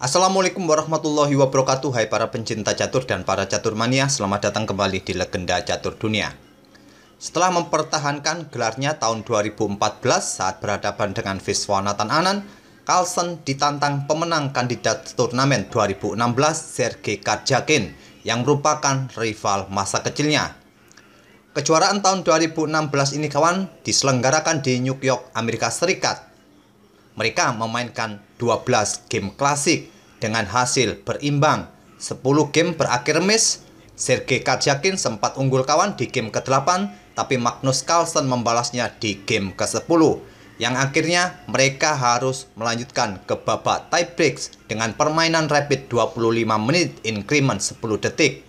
Assalamualaikum warahmatullahi wabarakatuh. Hai para pencinta catur dan para catur mania, selamat datang kembali di Legenda Catur Dunia. Setelah mempertahankan gelarnya tahun 2014 saat berhadapan dengan Viswanathan Anand, Carlsen ditantang pemenang kandidat turnamen 2016 Sergei Karjakin yang merupakan rival masa kecilnya. Kejuaraan tahun 2016 ini kawan diselenggarakan di New York, Amerika Serikat. Mereka memainkan 12 game klasik dengan hasil berimbang. 10 game berakhir miss. Sergei Karjakin sempat unggul kawan di game ke-8, tapi Magnus Carlsen membalasnya di game ke-10, yang akhirnya mereka harus melanjutkan ke babak tiebreak dengan permainan rapid 25 menit increment 10 detik.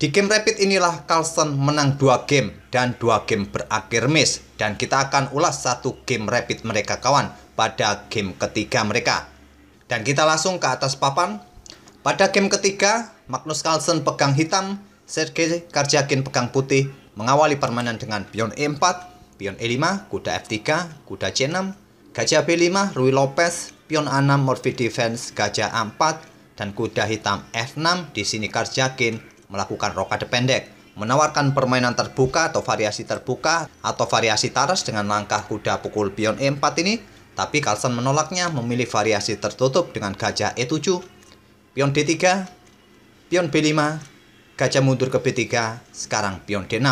Di game rapid inilah Carlsen menang 2 game dan 2 game berakhir miss, dan kita akan ulas 1 game rapid mereka kawan pada game ketiga mereka. Dan kita langsung ke atas papan. Pada game ketiga, Magnus Carlsen pegang hitam, Sergei Karjakin pegang putih, mengawali permainan dengan pion E4, pion E5, kuda F3, kuda C6, gajah B5, Ruy Lopez, pion A6, Morphy Defense, gajah A4, dan kuda hitam F6. Di sini Karjakin melakukan rokade pendek, menawarkan permainan terbuka atau variasi terbuka atau variasi taras dengan langkah kuda pukul pion E4 ini, tapi Carlsen menolaknya, memilih variasi tertutup dengan gajah E7, pion D3, pion B5, gajah mundur ke B3, sekarang pion D6.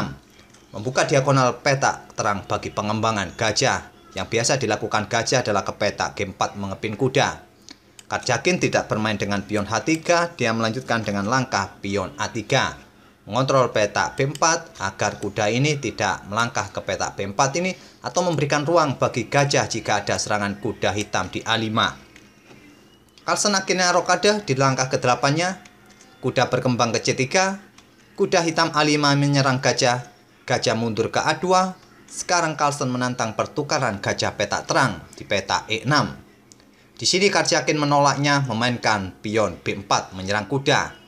Membuka diagonal petak terang bagi pengembangan gajah. Yang biasa dilakukan gajah adalah ke petak G4 mengepin kuda. Karjakin tidak bermain dengan pion H3, dia melanjutkan dengan langkah pion A3. Mengontrol petak B4 agar kuda ini tidak melangkah ke petak B4 ini atau memberikan ruang bagi gajah jika ada serangan kuda hitam di A5. Carlsen akhirnya rokade di langkah ke-8-nya. Kuda berkembang ke C3, kuda hitam A5 menyerang gajah, gajah mundur ke A2. Sekarang Carlsen menantang pertukaran gajah petak terang di petak E6. Di sini Karjakin menolaknya, memainkan pion B4 menyerang kuda.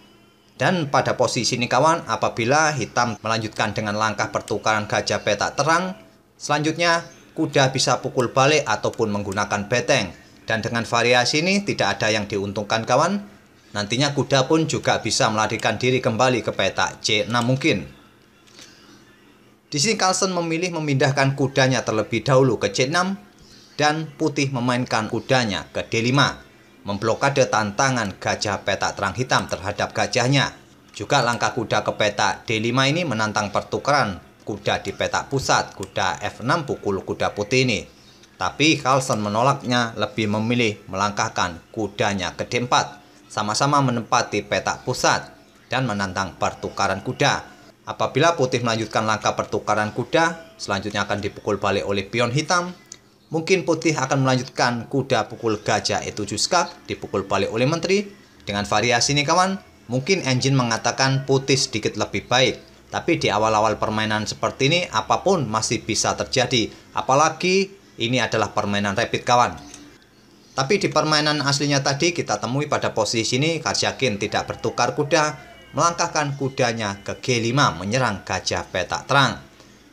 Dan pada posisi ini kawan, apabila hitam melanjutkan dengan langkah pertukaran gajah petak terang, selanjutnya kuda bisa pukul balik ataupun menggunakan beteng. Dan dengan variasi ini tidak ada yang diuntungkan kawan. Nantinya kuda pun juga bisa melarikan diri kembali ke petak C6 mungkin. Di sini Carlsen memilih memindahkan kudanya terlebih dahulu ke C6 dan putih memainkan kudanya ke D5, memblokade tantangan gajah petak terang hitam terhadap gajahnya. Juga langkah kuda ke petak D5 ini menantang pertukaran kuda di petak pusat, kuda F6 pukul kuda putih ini. Tapi Carlsen menolaknya, lebih memilih melangkahkan kudanya ke D4, sama-sama menempati petak pusat dan menantang pertukaran kuda. Apabila putih melanjutkan langkah pertukaran kuda, selanjutnya akan dipukul balik oleh pion hitam. Mungkin putih akan melanjutkan kuda pukul gajah E7 skak, dipukul balik oleh menteri. Dengan variasi ini kawan, mungkin engine mengatakan putih sedikit lebih baik. Tapi di awal-awal permainan seperti ini, apapun masih bisa terjadi. Apalagi ini adalah permainan rapid kawan. Tapi di permainan aslinya tadi kita temui pada posisi ini Karjakin tidak bertukar kuda, melangkahkan kudanya ke G5 menyerang gajah petak terang.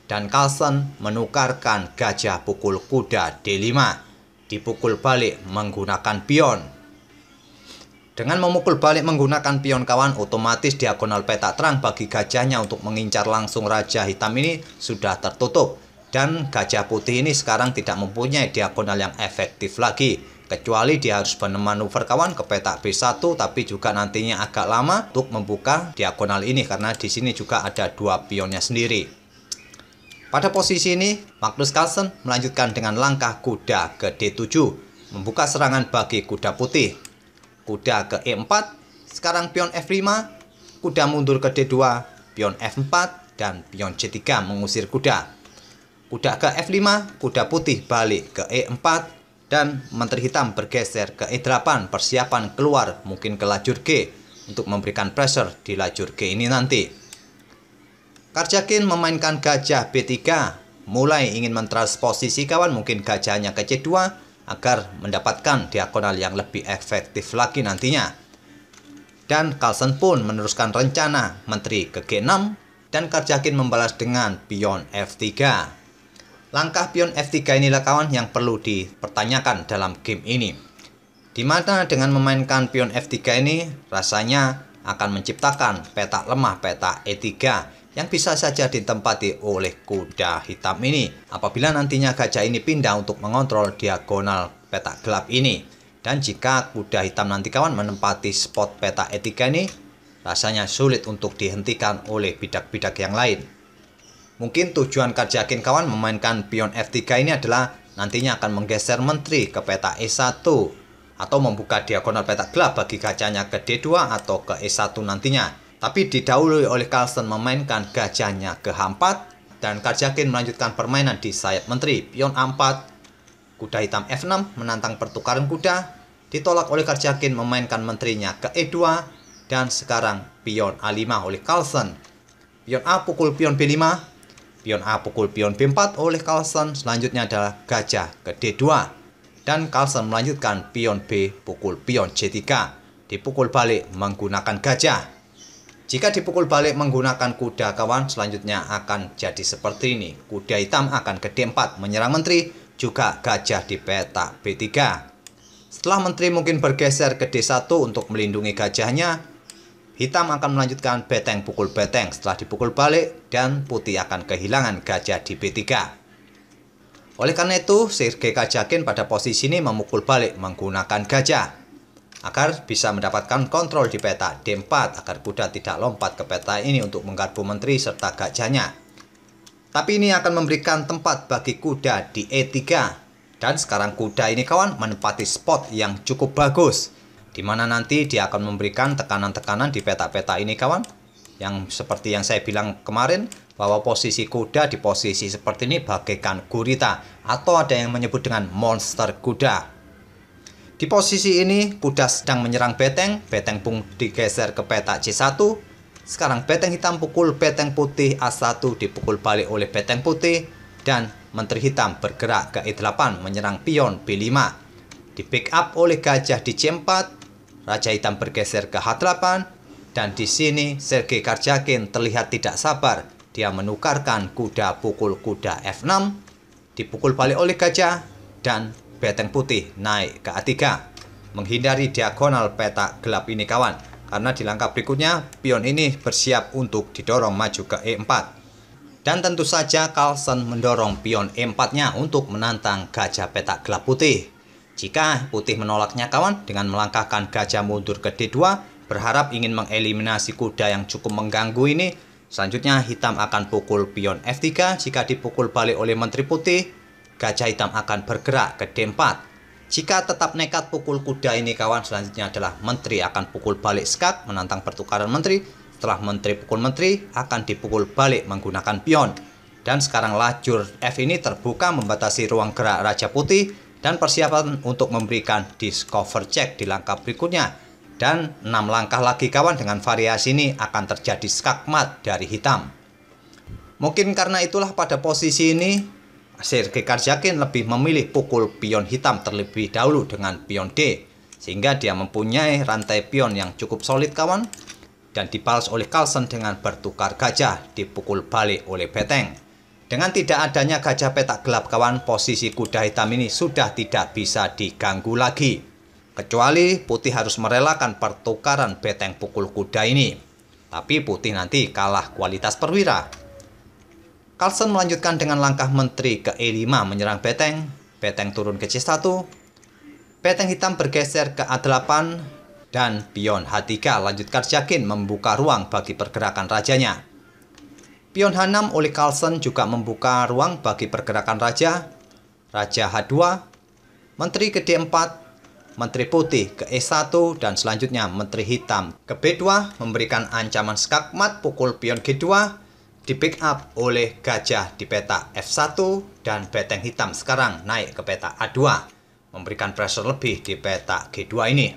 Dan Carlsen menukarkan gajah pukul kuda D5, dipukul balik menggunakan pion. Dengan memukul balik menggunakan pion kawan, otomatis diagonal petak terang bagi gajahnya untuk mengincar langsung raja hitam ini sudah tertutup. Dan gajah putih ini sekarang tidak mempunyai diagonal yang efektif lagi, kecuali dia harus bermanuver kawan ke petak B1, tapi juga nantinya agak lama untuk membuka diagonal ini karena di sini juga ada 2 pionnya sendiri. Pada posisi ini, Magnus Carlsen melanjutkan dengan langkah kuda ke D7, membuka serangan bagi kuda putih. Kuda ke E4, sekarang pion F5, kuda mundur ke D2, pion F4, dan pion C3 mengusir kuda. Kuda ke F5, kuda putih balik ke E4, dan menteri hitam bergeser ke E8, persiapan keluar mungkin ke lajur G, untuk memberikan pressure di lajur G ini nanti. Karjakin memainkan gajah B3, mulai ingin mentransposisi kawan, mungkin gajahnya ke C2 agar mendapatkan diagonal yang lebih efektif lagi nantinya. Dan Carlsen pun meneruskan rencana menteri ke G6 dan Karjakin membalas dengan pion F3. Langkah pion F3 inilah kawan yang perlu dipertanyakan dalam game ini. Di Di mana dengan memainkan pion F3 ini rasanya akan menciptakan peta lemah peta E3 yang bisa saja ditempati oleh kuda hitam ini apabila nantinya gajah ini pindah untuk mengontrol diagonal peta gelap ini. Dan jika kuda hitam nanti kawan menempati spot peta E3 ini, rasanya sulit untuk dihentikan oleh bidak-bidak yang lain. Mungkin tujuan Karjakin kawan memainkan pion F3 ini adalah nantinya akan menggeser menteri ke peta E1 atau membuka diagonal peta gelap bagi gajahnya ke D2 atau ke E1 nantinya. Tapi didahului oleh Carlsen memainkan gajahnya ke H4 dan Karjakin melanjutkan permainan di sayap menteri. Pion A4, kuda hitam F6 menantang pertukaran kuda, ditolak oleh Karjakin memainkan menterinya ke E2 dan sekarang pion A5 oleh Carlsen. Pion A pukul pion B5, pion A pukul pion B4 oleh Carlsen, selanjutnya adalah gajah ke D2. Dan Carlsen melanjutkan pion B pukul pion C3. Dipukul balik menggunakan gajah. Jika dipukul balik menggunakan kuda kawan, selanjutnya akan jadi seperti ini. Kuda hitam akan ke D4 menyerang menteri, juga gajah di peta B3. Setelah menteri mungkin bergeser ke D1 untuk melindungi gajahnya, hitam akan melanjutkan beteng pukul beteng setelah dipukul balik dan putih akan kehilangan gajah di B3. Oleh karena itu, Sergei Karjakin pada posisi ini memukul balik menggunakan gajah agar bisa mendapatkan kontrol di peta D4 agar kuda tidak lompat ke peta ini untuk menggarpu menteri serta gajahnya. Tapi ini akan memberikan tempat bagi kuda di E3 dan sekarang kuda ini kawan menempati spot yang cukup bagus di mana nanti dia akan memberikan tekanan-tekanan di peta-peta ini kawan, yang seperti yang saya bilang kemarin bahwa posisi kuda di posisi seperti ini bagaikan gurita atau ada yang menyebut dengan monster kuda. Di posisi ini kuda sedang menyerang beteng, beteng pun digeser ke peta C1. Sekarang beteng hitam pukul beteng putih A1 dipukul balik oleh beteng putih dan menteri hitam bergerak ke E8 menyerang pion B5. Di backup oleh gajah di C4, raja hitam bergeser ke H8 dan di sini Sergei Karjakin terlihat tidak sabar. Dia menukarkan kuda pukul kuda F6, dipukul balik oleh gajah, dan beteng putih naik ke A3. Menghindari diagonal peta gelap ini kawan, karena di langkah berikutnya pion ini bersiap untuk didorong maju ke E4. Dan tentu saja Carlsen mendorong pion E4-nya untuk menantang gajah peta gelap putih. Jika putih menolaknya kawan dengan melangkahkan gajah mundur ke D2, berharap ingin mengeliminasi kuda yang cukup mengganggu ini, selanjutnya hitam akan pukul pion F3. Jika dipukul balik oleh menteri putih, gajah hitam akan bergerak ke D4. Jika tetap nekat pukul kuda ini kawan, selanjutnya adalah menteri akan pukul balik skak menantang pertukaran menteri. Setelah menteri pukul menteri, akan dipukul balik menggunakan pion. Dan sekarang lajur F ini terbuka membatasi ruang gerak raja putih dan persiapan untuk memberikan discover check di langkah berikutnya. Dan 6 langkah lagi kawan dengan variasi ini akan terjadi skakmat dari hitam. Mungkin karena itulah pada posisi ini Sergei Karjakin lebih memilih pukul pion hitam terlebih dahulu dengan pion D, sehingga dia mempunyai rantai pion yang cukup solid kawan, dan dibalas oleh Carlsen dengan bertukar gajah dipukul balik oleh beteng. Dengan tidak adanya gajah petak gelap kawan, posisi kuda hitam ini sudah tidak bisa diganggu lagi. Kecuali putih harus merelakan pertukaran beteng pukul kuda ini. Tapi putih nanti kalah kualitas perwira. Carlsen melanjutkan dengan langkah menteri ke E5 menyerang beteng. Beteng turun ke C1. Beteng hitam bergeser ke A8 dan pion H3 lanjut Karjakin membuka ruang bagi pergerakan rajanya. Pion H6 oleh Carlsen juga membuka ruang bagi pergerakan raja. Raja H2, menteri ke D4, menteri putih ke E1 dan selanjutnya menteri hitam ke B2 memberikan ancaman skakmat pukul pion G2 di backup oleh gajah di peta F1 dan beteng hitam sekarang naik ke peta A2 memberikan pressure lebih di peta G2 ini.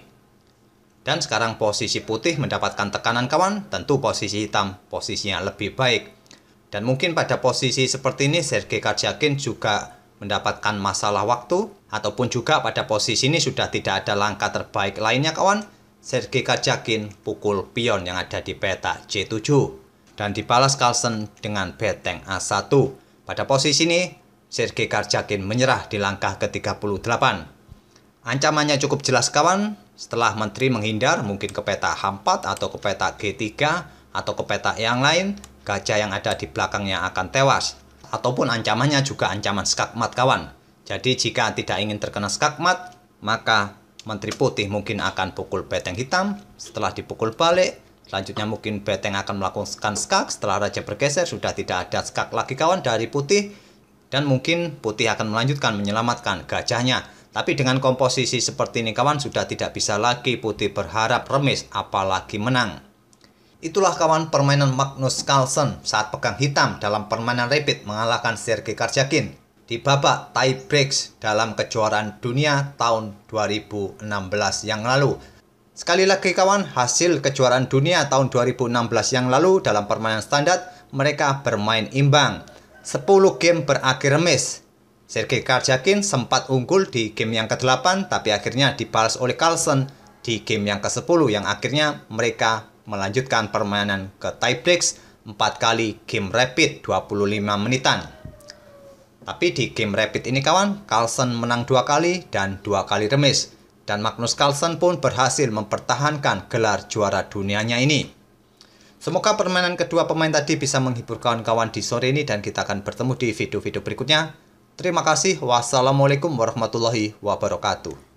Dan sekarang posisi putih mendapatkan tekanan kawan, tentu posisi hitam posisinya lebih baik. Dan mungkin pada posisi seperti ini Sergei Karjakin juga mendapatkan masalah waktu, ataupun juga pada posisi ini sudah tidak ada langkah terbaik lainnya kawan. Sergei Karjakin pukul pion yang ada di peta C7 dan dibalas Carlsen dengan beteng A1. Pada posisi ini Sergei Karjakin menyerah di langkah ke-38. Ancamannya cukup jelas kawan, setelah menteri menghindar mungkin ke peta H4 atau ke peta G3 atau ke peta yang lain, gajah yang ada di belakangnya akan tewas. Ataupun ancamannya juga ancaman skakmat kawan. Jadi jika tidak ingin terkena skakmat, maka menteri putih mungkin akan pukul beteng hitam, setelah dipukul balik, selanjutnya mungkin beteng akan melakukan skak, setelah raja bergeser sudah tidak ada skak lagi kawan dari putih, dan mungkin putih akan melanjutkan menyelamatkan gajahnya. Tapi dengan komposisi seperti ini kawan, sudah tidak bisa lagi putih berharap remis apalagi menang. Itulah kawan permainan Magnus Carlsen saat pegang hitam dalam permainan rapid mengalahkan Sergei Karjakin di babak tie breaks dalam kejuaraan dunia tahun 2016 yang lalu. Sekali lagi kawan, hasil kejuaraan dunia tahun 2016 yang lalu dalam permainan standar mereka bermain imbang. 10 game berakhir remis. Sergei Karjakin sempat unggul di game yang ke-8 tapi akhirnya dibalas oleh Carlsen di game yang ke-10 yang akhirnya mereka melanjutkan permainan ke tiebreaks 4 kali game rapid 25 menitan. Tapi di game rapid ini kawan, Carlsen menang 2 kali dan 2 kali remis. Dan Magnus Carlsen pun berhasil mempertahankan gelar juara dunianya ini. Semoga permainan kedua pemain tadi bisa menghibur kawan-kawan di sore ini dan kita akan bertemu di video-video berikutnya. Terima kasih. Wassalamualaikum warahmatullahi wabarakatuh.